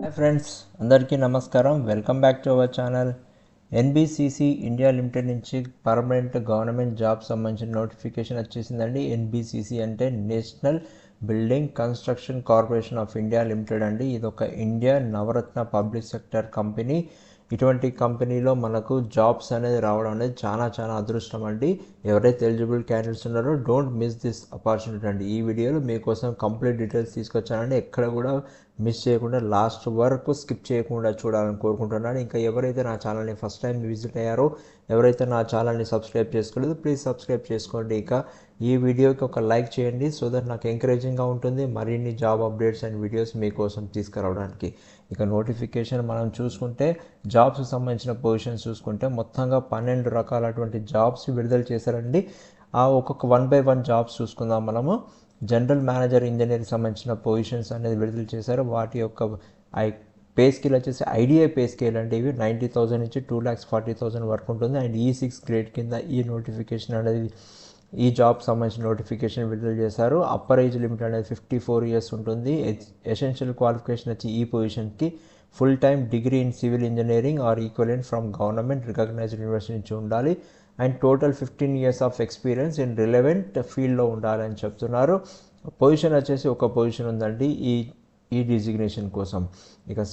Hi friends, అందరికీ నమస్కారం. Welcome back to our channel. NBCC India limited నుంచి permanent government job సంబంధించిన notification వచ్చేసిందండి. ఎన్బిసిసి అంటే national building construction corporation of India limited అండి. ఇది ఒక ఇండియా నవరత్న పబ్లిక్ సెక్టర్ కంపెనీ. ఇటువంటి కంపెనీలో మనకు జాబ్స్ అనేది రావడం అనేది చాలా అదృష్టం అండి. ఎవరైతే ఎలిజిబుల్ క్యాండిడేట్స్ ఉన్నారో డోంట్ మిస్ దిస్ ఆపర్చునిటీ అండి. ఈ వీడియోలో మీకోసం కంప్లీట్ డీటెయిల్స్ తీసుకొచ్చానండి. ఎక్కడ కూడా మిస్ చేయకుండా లాస్ట్ వరకు స్కిప్ చేయకుండా చూడాలని కోరుకుంటున్నాను. ఇంకా ఎవరైతే నా ఛానల్ని ఫస్ట్ టైం విజిట్ అయ్యారో, ఎవరైతే నా ఛానల్ని సబ్స్క్రైబ్ చేసుకోలేదు, ప్లీజ్ సబ్స్క్రైబ్ చేసుకోండి. ఇక ఈ వీడియోకి ఒక లైక్ చేయండి, సో దట్ నాకు ఎంకరేజింగ్గా ఉంటుంది మరిన్ని జాబ్ అప్డేట్స్ అండ్ వీడియోస్ మీకోసం తీసుకురావడానికి. ఇక నోటిఫికేషన్ మనం చూసుకుంటే, జాబ్స్కి సంబంధించిన పొజిషన్స్ చూసుకుంటే మొత్తంగా 12 రకాలటువంటి జాబ్స్ విడుదల చేశారండి. ఆ ఒక్కొక్క 1 by 1 జాబ్స్ చూసుకుందాం మనము. జనరల్ మేనేజర్ ఇంజనీరింగ్ సంబంధించిన పొజిషన్స్ అనేది విడుదల చేశారు. వాటి యొక్క పే స్కేల్ వచ్చేసి ఐడిఐ పే స్కేల్ అంటే ఇవి 90,000 నుంచి 2,40,000 వరకు ఉంటుంది. అండ్ E6 గ్రేడ్ కింద ఈ నోటిఫికేషన్ అనేది, ఈ జాబ్ సంబంధించిన నోటిఫికేషన్ విడుదల చేశారు. అప్పర్ ఏజ్ లిమిట్ అనేది 54 years ఉంటుంది. ఎసెన్షియల్ క్వాలిఫికేషన్ వచ్చి ఈ పొజిషన్కి full time degree in civil engineering or equivalent from government recognized university నుంచి ఉండాలి. And total 15 years of experience in relevant ఫీల్డ్లో ఉండాలని చెప్తున్నారు. పొజిషన్ వచ్చేసి ఒక పొజిషన్ ఉందండి ఈ డిజిగ్నేషన్ కోసం. ఇక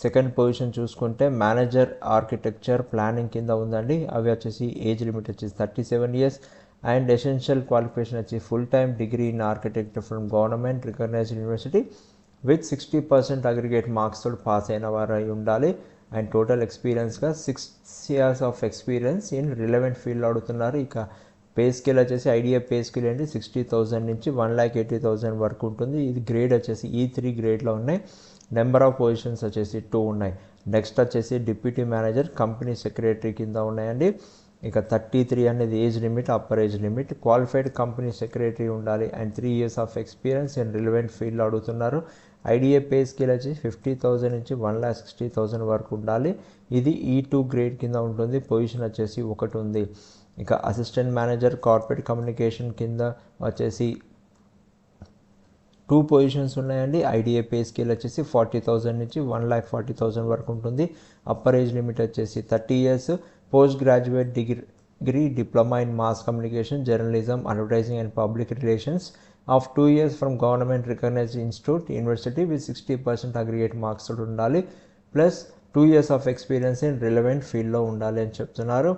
సెకండ్ పొజిషన్ చూసుకుంటే మేనేజర్ ఆర్కిటెక్చర్ ప్లానింగ్ కింద ఉందండి. అవి వచ్చేసి ఏజ్ లిమిట్ వచ్చేసి 37 years. అండ్ ఎసెన్షియల్ క్వాలిఫికేషన్ వచ్చి full time degree in architecture from government recognized university with 60% aggregate marks తోటి పాస్ అయిన వారు అయి ఉండాలి. అండ్ టోటల్ ఎక్స్పీరియన్స్గా 6 years of experience in relevant field అడుగుతున్నారు. ఇక పే స్కేల్ వచ్చేసి ఐడియా పే స్కేల్ అంటే 60,000 నుంచి 1,80,000 వరకు ఉంటుంది. ఇది గ్రేడ్ వచ్చేసి E3 గ్రేడ్లో ఉన్నాయి. నెంబర్ ఆఫ్ పొజిషన్స్ వచ్చేసి 2 ఉన్నాయి. నెక్స్ట్ వచ్చేసి డిప్యూటీ మేనేజర్ కంపెనీ సెక్రటరీ కింద ఉన్నాయండి. ఇక 33 అనేది age limit, upper age limit. Qualified company secretary ఉండాలి and 3 years of experience in relevant ఫీల్డ్లో అడుగుతున్నారు. ఐడిఏ పే స్కేల్ వచ్చి 50,000 నుంచి 1,60,000 వరకు ఉండాలి. ఇది E2 గ్రేడ్ కింద ఉంటుంది. పొజిషన్ వచ్చేసి 1 ఉంది. ఇక అసిస్టెంట్ మేనేజర్ కార్పొరేట్ కమ్యూనికేషన్ కింద వచ్చేసి 2 పొజిషన్స్ ఉన్నాయండి. ఐడిఏ పే స్కేల్ వచ్చేసి 40,000 నుంచి 1,40,000 వరకు ఉంటుంది. అప్పర్ ఏజ్ లిమిట్ వచ్చేసి 30 years. Post graduate degree diploma in mass communication journalism advertising and public relations of 2 years from government recognized institute university with 60% aggregate marks తోటి ఉండాలి. Plus 2 years of experience in relevant ఫీల్డ్లో ఉండాలి అని చెప్తున్నారు.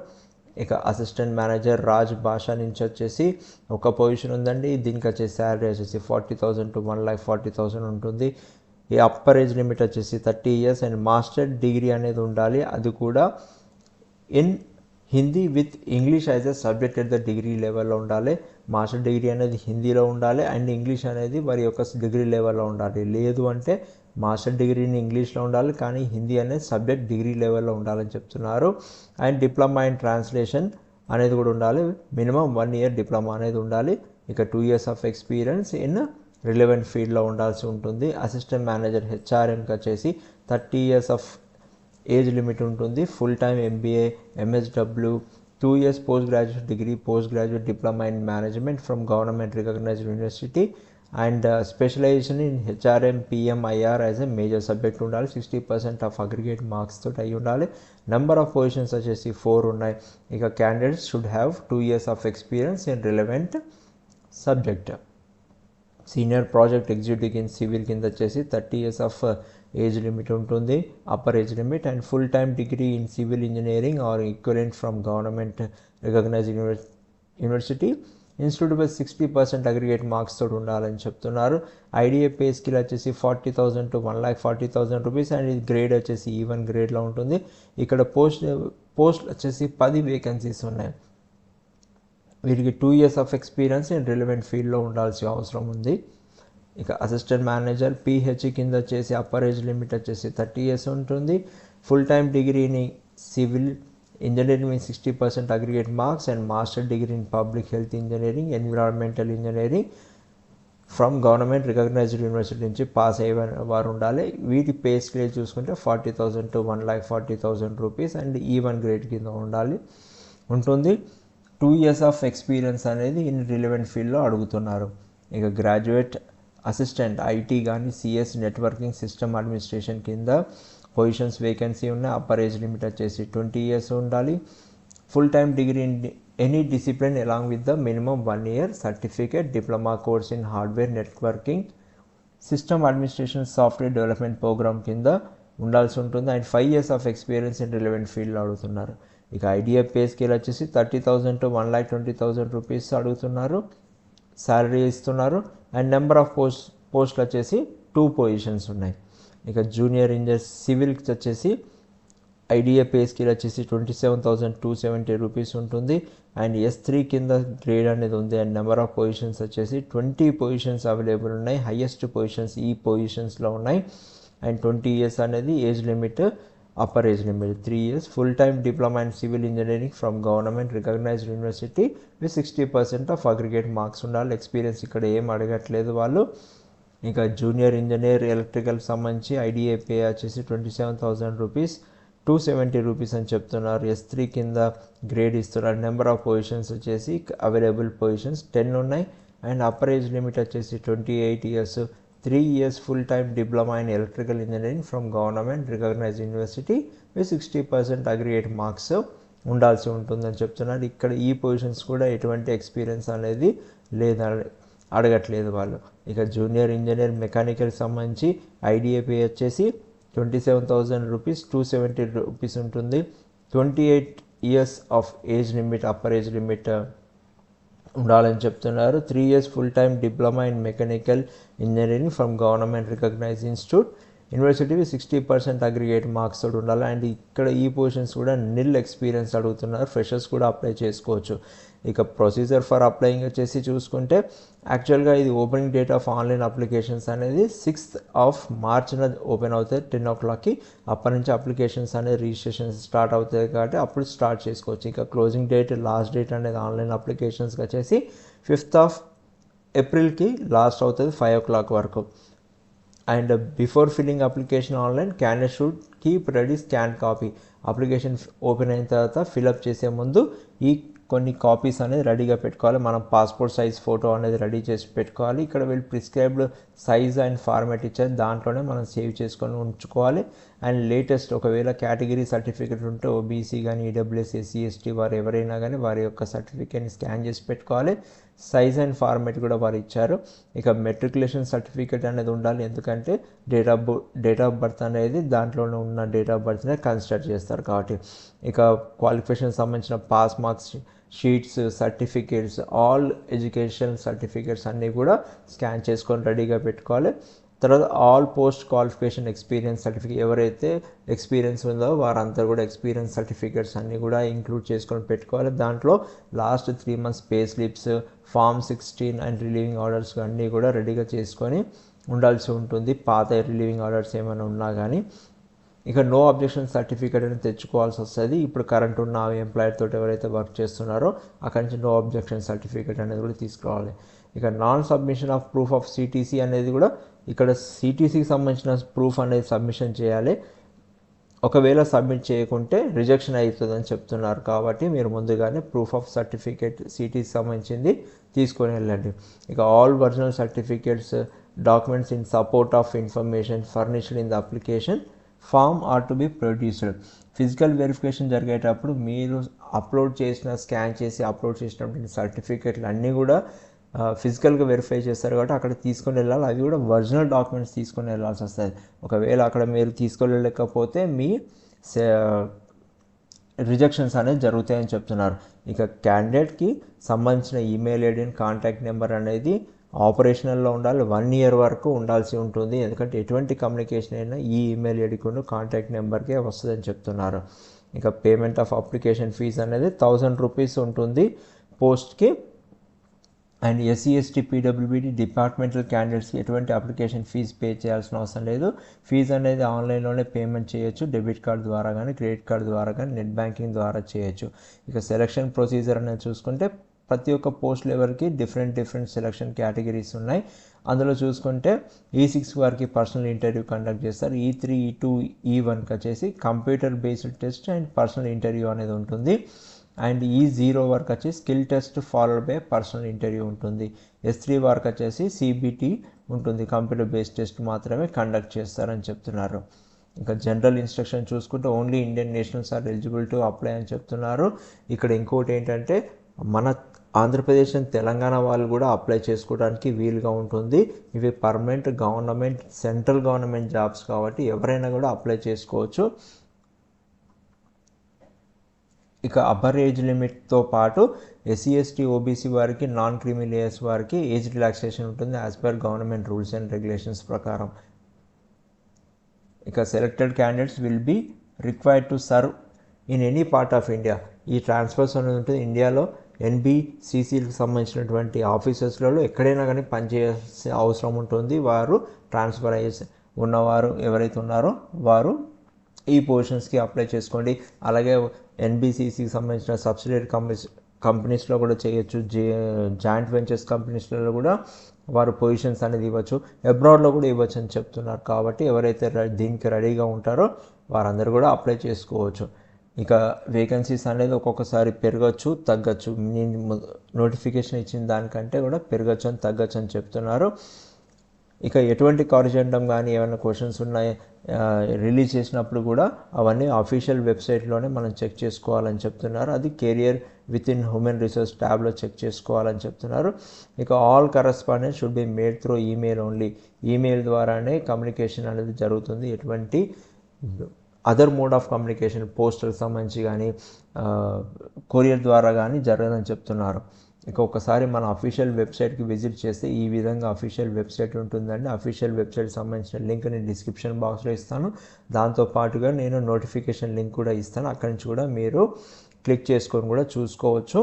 ఇక assistant manager Raj భాషా నుంచి వచ్చేసి ఒక పొజిషన్ ఉందండి. దీనికి వచ్చేసి శాలరీ వచ్చేసి 40,000 to 1,40,000 ఉంటుంది. ఈ అప్పర్ ఏజ్ లిమిట్ వచ్చేసి 30 years అండ్ మాస్టర్ డిగ్రీ అనేది ఉండాలి. అది కూడా in Hindi with English as a subject at the degree లెవెల్లో ఉండాలి. మాస్టర్ డిగ్రీ అనేది హిందీలో ఉండాలి అండ్ ఇంగ్లీష్ అనేది వారి యొక్క డిగ్రీ లెవెల్లో ఉండాలి. లేదు అంటే మాస్టర్ డిగ్రీని ఇంగ్లీష్లో ఉండాలి కానీ హిందీ అనేది సబ్జెక్ట్ డిగ్రీ లెవెల్లో ఉండాలని చెప్తున్నారు. అండ్ డిప్లొమా ఇన్ ట్రాన్స్లేషన్ అనేది కూడా ఉండాలి. మినిమం 1 year డిప్లొమా అనేది ఉండాలి. ఇక 2 years of experience in relevant ఫీల్డ్లో ఉండాల్సి ఉంటుంది. అసిస్టెంట్ మేనేజర్ హెచ్ఆర్ఎంకి వచ్చేసి 30 years ఆఫ్ ఏజ్ లిమిట్ ఉంటుంది. Full time MBA MSW 2 years post graduate degree post graduate diploma in management from government recognized university and specialization in HRM PMIR as a major subject ఉండాలి. 60% of aggregate marks తోటి అయి ఉండాలి. Number of positions వచ్చేసి 4 ఉన్నాయి. ఇక candidates should have 2 years of experience in relevant subject. Senior project executive in civil కింద వచ్చేసి 30 years of age limit ఉంటుంది, upper age limit. And full time degree in civil engineering or equivalent from government recognized university institute by 60% aggregate marks తోటి ఉండాలని చెప్తున్నారు. IDA pay scale వచ్చేసి 40,000 to 1,40,000 rupees and ఇది grade వచ్చేసి E1 గ్రేడ్లో ఉంటుంది. ఇక్కడ post వచ్చేసి 10 వేకెన్సీస్ ఉన్నాయి. వీరికి 2 years of experience in relevant ఫీల్డ్లో ఉండాల్సిన అవసరం ఉంది. ఇక అసిస్టెంట్ మేనేజర్ PH కింద వచ్చేసి అప్పర్ ఏజ్ లిమిట్ వచ్చేసి 30 years ఉంటుంది. ఫుల్ టైమ్ డిగ్రీని civil engineering 60% aggregate marks and master degree in public health engineering environmental engineering from government recognized university నుంచి పాస్ అయ్యే వారు ఉండాలి. వీటి పే స్కేల్ చూసుకుంటే 40,000 to 1,40,000 rupees and E1 grade కింద ఉంటుంది. 2 years ఆఫ్ ఎక్స్పీరియన్స్ అనేది ఇన్ రిలవెంట్ ఫీల్డ్లో అడుగుతున్నారు. ఇక గ్రాడ్యుయేట్ అసిస్టెంట్ ఐటీ కానీ సిఎస్ నెట్వర్కింగ్ సిస్టమ్ అడ్మినిస్ట్రేషన్ కింద పొజిషన్స్ వేకెన్సీ ఉన్నాయి. అప్పర్ ఏజ్ లిమిట్ వచ్చేసి 20 years ఉండాలి. Full time degree in any discipline along with the minimum 1 year certificate diploma course in hardware networking system administration software development program కింద ఉండాల్సి ఉంటుంది. And 5 years of experience in relevant field అడుగుతున్నారు. ఇక IDA pay scale వచ్చేసి 30,000 to 1,20,000 rupees అడుగుతున్నారు, salary ఇస్తున్నారు. And number of పోస్టులు వచ్చేసి 2 పొజిషన్స్ ఉన్నాయి. ఇక జూనియర్ ఇంజనీర్ సివిల్కి వచ్చేసి ఐడియా పే స్కేల్ వచ్చేసి 27,270 రూపీస్ ఉంటుంది. అండ్ S3 కింద గ్రేడ్ అనేది ఉంది. అండ్ నెంబర్ ఆఫ్ పొజిషన్స్ వచ్చేసి 20 పొజిషన్స్ అవైలబుల్ ఉన్నాయి. హైయెస్ట్ పొజిషన్స్ ఈ పొజిషన్స్లో ఉన్నాయి. అండ్ 20 years అనేది age limit, upper age limit 3 years. Full time diploma and civil engineering from government recognized university with 60% of aggregate marks ఉండాలి. Experience ఇక్కడ ఏం అడగట్లేదు వాళ్ళు. ఇక జూనియర్ ఇంజనీర్ ఎలక్ట్రికల్ సంబంధించి ఐడిఏ పే వచ్చేసి 27,000 రూపీస్, 270 రూపీస్ అని చెప్తున్నారు. S3 కింద గ్రేడ్ ఇస్తున్నారు. నెంబర్ ఆఫ్ పొజిషన్స్ వచ్చేసి అవైలబుల్ పొజిషన్స్ 10 ఉన్నాయి. అండ్ అప్పర్ ఏజ్ లిమిట్ వచ్చేసి 28 years, 3 years full time diploma in electrical engineering from government recognized university with 60% aggregate marks ఉండాల్సి ఉంటుందని చెప్తున్నారు. ఇక్కడ ఈ పొజిషన్స్ కూడా ఎటువంటి ఎక్స్పీరియన్స్ అనేది అడగట్లేదు వాళ్ళు. ఇక జూనియర్ ఇంజనీర్ మెకానికల్ సంబంధించి ఐడిఏ పే వచ్చేసి 27,000 రూపీస్, 270 రూపీస్ ఉంటుంది. 28 years of age limit, upper age limit ఉండాలని చెప్తున్నారు. 3 years full time diploma in mechanical engineering from government recognized institute university 60% aggregate marks తోటి ఉండాలి. అండ్ ఇక్కడ ఈ పొజిషన్స్ కూడా నిల్ ఎక్స్పీరియన్స్ అడుగుతున్నారు. ఫ్రెషర్స్ కూడా అప్లై చేసుకోవచ్చు. ఇక ప్రొసీజర్ ఫర్ అప్లయింగ్ వచ్చేసి చూసుకుంటే యాక్చువల్గా ఇది opening date of online applications అనేది 6th March ఓపెన్ అవుతాయి 10 o'clockకి. అప్పటి నుంచి అప్లికేషన్స్ అనేది రిజిస్ట్రేషన్ స్టార్ట్ అవుతాయి కాబట్టి అప్పుడు స్టార్ట్ చేసుకోవచ్చు. ఇక క్లోజింగ్ డేట్, లాస్ట్ డేట్ అనేది ఆన్లైన్ అప్లికేషన్స్కి వచ్చేసి 5th April లాస్ట్ అవుతుంది 5 o'clock వరకు. And before filling application online candidate should keep ready scan copy. Application open అయిన తర్వాత ఫిల్అప్ చేసే ముందు ఈ కొన్ని కాపీస్ అనేది రెడీగా పెట్టుకోవాలి. మనం పాస్పోర్ట్ సైజ్ ఫోటో అనేది రెడీ చేసి పెట్టుకోవాలి. ఇక్కడ వీళ్ళు ప్రిస్క్రైబ్డ్ సైజ్ అండ్ ఫార్మాట్ ఇచ్చారు, దాంట్లోనే మనం సేవ్ చేసుకొని ఉంచుకోవాలి. అండ్ లేటెస్ట్ ఒకవేళ కేటగిరీ సర్టిఫికేట్ ఉంటే ఓబీసీ కానీ ఈడబ్ల్యూఎస్ ఎస్సీ ఎస్టీ వారు ఎవరైనా కానీ వారి యొక్క సర్టిఫికేట్ని స్కాన్ చేసి పెట్టుకోవాలి. సైజ్ అండ్ ఫార్మాట్ కూడా వారు ఇచ్చారు. ఇక మెట్రికులేషన్ సర్టిఫికేట్ అనేది ఉండాలి, ఎందుకంటే డేట్ ఆఫ్ బర్త్ అనేది దాంట్లోనే ఉన్న డేట్ ఆఫ్ బర్త్నే కన్సిడర్ చేస్తారు కాబట్టి. ఇక క్వాలిఫికేషన్ సంబంధించిన pass marks sheets, certificates, all education certificates అన్నీ కూడా స్కాన్ చేసుకొని రెడీగా పెట్టుకోవాలి. తర్వాత all post qualification experience certificate, ఎవరైతే ఎక్స్పీరియన్స్ ఉందో వారంతా కూడా ఎక్స్పీరియన్స్ సర్టిఫికేట్స్ అన్నీ కూడా ఇంక్లూడ్ చేసుకొని పెట్టుకోవాలి. దాంట్లో last 3 months pay slips, Form 16 and relieving orders అన్నీ కూడా రెడీగా చేసుకొని ఉండాల్సి ఉంటుంది, పాత రిలీవింగ్ ఆర్డర్స్ ఏమైనా ఉన్నా కానీ. ఇక నో అబ్జెక్షన్ సర్టిఫికేట్ అనేది తెచ్చుకోవాల్సి వస్తుంది. ఇప్పుడు కరెంట్ ఉన్న ఎంప్లాయర్ తోటి ఎవరైతే వర్క్ చేస్తున్నారో అక్కడి నుంచి నో అబ్జెక్షన్ సర్టిఫికేట్ అనేది కూడా తీసుకురావాలి. ఇక non submission of proof of CTC అనేది కూడా ఇక్కడ సిటీసీకి సంబంధించిన ప్రూఫ్ అనేది సబ్మిషన్ చేయాలి. ఒకవేళ సబ్మిట్ చేయకుంటే రిజెక్షన్ అవుతుందని చెప్తున్నారు కాబట్టి మీరు ముందుగానే ప్రూఫ్ ఆఫ్ సర్టిఫికేట్ సిటీకి సంబంధించింది తీసుకొని వెళ్ళండి. ఇక all original certificates, documents in support of information furnished in the application form are to be produced. Physical verification జరిగేటప్పుడు మీరు అప్లోడ్ చేసిన, స్కాన్ చేసి అప్లోడ్ చేసినటువంటి సర్టిఫికేట్లు అన్నీ కూడా ఫిజికల్గా వెరిఫై చేస్తారు కాబట్టి అక్కడ తీసుకొని వెళ్ళాలి. అవి కూడా ఒరిజినల్ డాక్యుమెంట్స్ తీసుకొని వెళ్ళాల్సి వస్తుంది. ఒకవేళ అక్కడ మీరు తీసుకొని వెళ్ళకపోతే మీ రిజెక్షన్స్ అనేది జరుగుతాయని చెప్తున్నారు. ఇక క్యాండిడేట్కి సంబంధించిన email ID and contact number అనేది ఆపరేషనల్లో ఉండాలి. 1 year వరకు ఉండాల్సి ఉంటుంది, ఎందుకంటే ఎటువంటి కమ్యూనికేషన్ అయినా ఈ ఈమెయిల్ ఐడికి కాంటాక్ట్ నెంబర్కే వస్తుందని చెప్తున్నారు. ఇక పేమెంట్ ఆఫ్ అప్లికేషన్ ఫీజు అనేది 1000 రూపీస్ ఉంటుంది పోస్ట్కి. And SC ST PWBD departmental క్యాండిడేట్స్కి ఎటువంటి అప్లికేషన్ ఫీజు పే చేయాల్సిన అవసరం లేదు. ఫీజు అనేది ఆన్లైన్లోనే పేమెంట్ చేయొచ్చు, డెబిట్ కార్డ్ ద్వారా కానీ క్రెడిట్ కార్డ్ ద్వారా కానీ నెట్ బ్యాంకింగ్ ద్వారా చేయొచ్చు. ఇక సెలక్షన్ ప్రొసీజర్ అనేది చూసుకుంటే ప్రతి ఒక్క పోస్ట్ లెవెల్కి డిఫరెంట్ సెలక్షన్ కేటగిరీస్ ఉన్నాయి. అందులో చూసుకుంటే E6 వారికి పర్సనల్ ఇంటర్వ్యూ కండక్ట్ చేస్తారు. E3, E2, E1కి వచ్చేసి computer based test and personal interview అనేది ఉంటుంది. అండ్ E0 వరకు వచ్చి skill test followed by personal interview ఉంటుంది. S3 వరకు వచ్చేసి CBT ఉంటుంది, కంప్యూటర్ బేస్డ్ టెస్ట్ మాత్రమే కండక్ట్ చేస్తారని చెప్తున్నారు. ఇంకా జనరల్ ఇన్స్ట్రక్షన్ చూసుకుంటే only Indian nationals are eligible to apply అని చెప్తున్నారు. ఇక్కడ ఇంకోటి ఏంటంటే మన ఆంధ్రప్రదేశ్ అండ్ తెలంగాణ వాళ్ళు కూడా అప్లై చేసుకోవడానికి వీలుగా ఉంటుంది. ఇవి permanent government central government jobs కాబట్టి ఎవరైనా కూడా అప్లై చేసుకోవచ్చు. ఇక అప్పర్ ఏజ్ లిమిట్తో పాటు ఎస్సీ ఎస్టీ ఓబీసీ వారికి, నాన్ క్రిమిలియర్స్ వారికి ఏజ్ రిలాక్సేషన్ ఉంటుంది as per government rules and regulations ప్రకారం. ఇక selected candidates will be required to serve in any part of India. ఈ ట్రాన్స్ఫర్స్ అనేది ఉంటుంది. ఇండియాలో ఎన్బిసిసికి సంబంధించినటువంటి ఆఫీసెస్లలో ఎక్కడైనా కానీ పనిచేయాల్సిన అవసరం ఉంటుంది. వారు ట్రాన్స్ఫర్ అయ్యే ఉన్నవారు ఎవరైతే ఉన్నారో వారు ఈ పొజిషన్స్కి అప్లై చేసుకోండి. అలాగే ఎన్బిసిసికి సంబంధించిన సబ్సిడరీ కంపెనీస్లో కూడా చేయొచ్చు, జాయింట్ వెంచర్స్ కంపెనీస్లలో కూడా వారు పొజిషన్స్ అనేది ఇవ్వచ్చు, అబ్రాడ్లో కూడా ఇవ్వచ్చు అని చెప్తున్నారు. కాబట్టి ఎవరైతే దీనికి రెడీగా ఉంటారో వారందరూ కూడా అప్లై చేసుకోవచ్చు. ఇక వేకెన్సీస్ అనేది ఒక్కొక్కసారి పెరగచ్చు, తగ్గచ్చు. నేను నోటిఫికేషన్ ఇచ్చిన దానికంటే కూడా పెరగచ్చు అని తగ్గచ్చు అని చెప్తున్నారు. ఇక ఎటువంటి కారిజెండం కానీ ఏమైనా క్వశ్చన్స్ ఉన్నాయి రిలీజ్ చేసినప్పుడు కూడా అవన్నీ అఫీషియల్ వెబ్సైట్లోనే మనం చెక్ చేసుకోవాలని చెప్తున్నారు. అది career within human resource ట్యాబ్లో చెక్ చేసుకోవాలని చెప్తున్నారు. ఇక all correspondence should be made through email only. Email ద్వారానే కమ్యూనికేషన్ అనేది జరుగుతుంది. ఎటువంటి అదర్ మోడ్ ఆఫ్ కమ్యూనికేషన్ పోస్టర్కి సంబంధించి కానీ కొరియర్ ద్వారా కానీ జరగదని చెప్తున్నారు. ఇక ఒకసారి మన అఫీషియల్ వెబ్సైట్కి విజిట్ చేస్తే ఈ విధంగా అఫీషియల్ వెబ్సైట్ ఉంటుందండి. అఫీషియల్ వెబ్సైట్కి సంబంధించిన లింక్ నేను డిస్క్రిప్షన్ బాక్స్లో ఇస్తాను. దాంతోపాటుగా నేను నోటిఫికేషన్ లింక్ కూడా ఇస్తాను. అక్కడి నుంచి కూడా మీరు క్లిక్ చేసుకొని కూడా చూసుకోవచ్చు.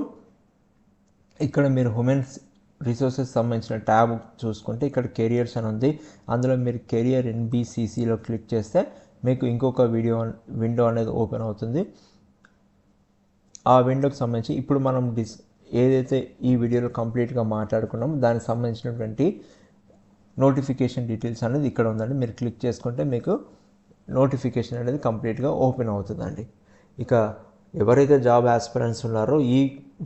ఇక్కడ మీరు హ్యూమన్స్ రిసోర్సెస్ సంబంధించిన ట్యాబ్ చూసుకుంటే ఇక్కడ కెరియర్స్ అని ఉంది. అందులో మీరు కెరియర్ ఎన్బిసిసిలో క్లిక్ చేస్తే మీకు ఇంకొక విండో అనేది ఓపెన్ అవుతుంది. ఆ విండోకి సంబంధించి ఇప్పుడు మనం ఏదైతే ఈ వీడియోలో కంప్లీట్గా మాట్లాడుకున్నామో దానికి సంబంధించినటువంటి నోటిఫికేషన్ డీటెయిల్స్ అనేది ఇక్కడ ఉందండి. మీరు క్లిక్ చేసుకుంటే మీకు నోటిఫికేషన్ అనేది కంప్లీట్గా ఓపెన్ అవుతుందండి. ఇక ఎవరైతే జాబ్ ఆస్పిరెంట్స్ ఉన్నారో ఈ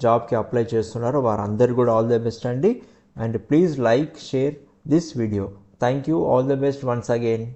జాబ్కి అప్లై చేస్తున్నారో వారందరూ కూడా ఆల్ ద బెస్ట్ అండి. And please like, share this video. Thank you. All the best once again.